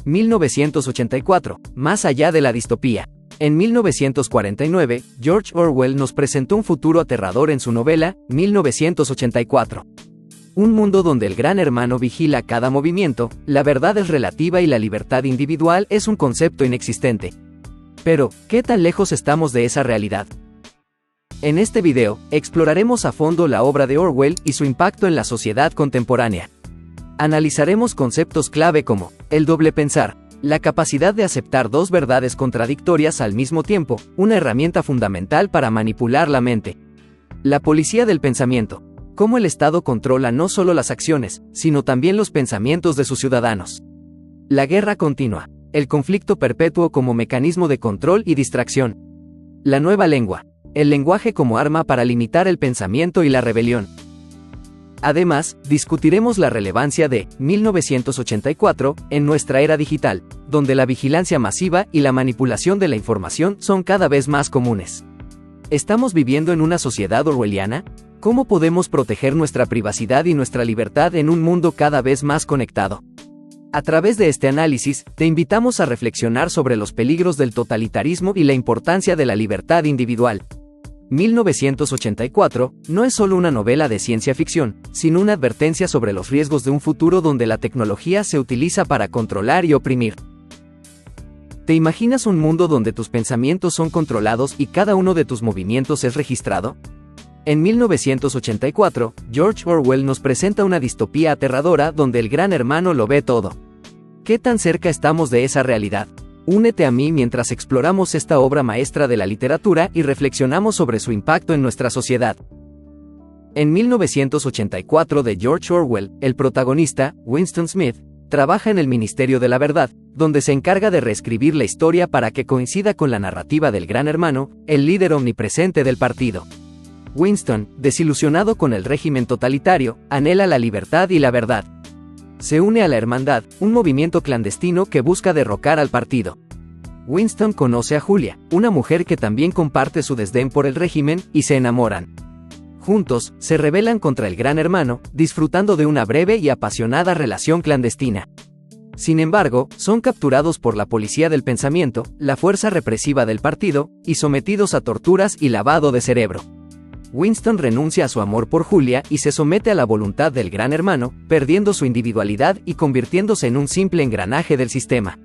1984, más allá de la distopía. En 1949, George Orwell nos presentó un futuro aterrador en su novela, 1984. Un mundo donde el gran hermano vigila cada movimiento, la verdad es relativa y la libertad individual es un concepto inexistente. Pero, ¿qué tan lejos estamos de esa realidad? En este video, exploraremos a fondo la obra de Orwell y su impacto en la sociedad contemporánea. Analizaremos conceptos clave como el doble pensar, la capacidad de aceptar dos verdades contradictorias al mismo tiempo, una herramienta fundamental para manipular la mente. La policía del pensamiento, cómo el Estado controla no solo las acciones, sino también los pensamientos de sus ciudadanos. La guerra continua, el conflicto perpetuo como mecanismo de control y distracción. La nueva lengua, el lenguaje como arma para limitar el pensamiento y la rebelión. Además, discutiremos la relevancia de 1984 en nuestra era digital, donde la vigilancia masiva y la manipulación de la información son cada vez más comunes. ¿Estamos viviendo en una sociedad orwelliana? ¿Cómo podemos proteger nuestra privacidad y nuestra libertad en un mundo cada vez más conectado? A través de este análisis, te invitamos a reflexionar sobre los peligros del totalitarismo y la importancia de la libertad individual. 1984 no es solo una novela de ciencia ficción, sino una advertencia sobre los riesgos de un futuro donde la tecnología se utiliza para controlar y oprimir. ¿Te imaginas un mundo donde tus pensamientos son controlados y cada uno de tus movimientos es registrado? En 1984, George Orwell nos presenta una distopía aterradora donde el gran hermano lo ve todo. ¿Qué tan cerca estamos de esa realidad? Únete a mí mientras exploramos esta obra maestra de la literatura y reflexionamos sobre su impacto en nuestra sociedad. En 1984 de George Orwell, el protagonista, Winston Smith, trabaja en el Ministerio de la Verdad, donde se encarga de reescribir la historia para que coincida con la narrativa del Gran Hermano, el líder omnipresente del partido. Winston, desilusionado con el régimen totalitario, anhela la libertad y la verdad. Se une a la Hermandad, un movimiento clandestino que busca derrocar al partido. Winston conoce a Julia, una mujer que también comparte su desdén por el régimen, y se enamoran. Juntos, se rebelan contra el Gran Hermano, disfrutando de una breve y apasionada relación clandestina. Sin embargo, son capturados por la policía del pensamiento, la fuerza represiva del partido, y sometidos a torturas y lavado de cerebro. Winston renuncia a su amor por Julia y se somete a la voluntad del Gran Hermano, perdiendo su individualidad y convirtiéndose en un simple engranaje del sistema.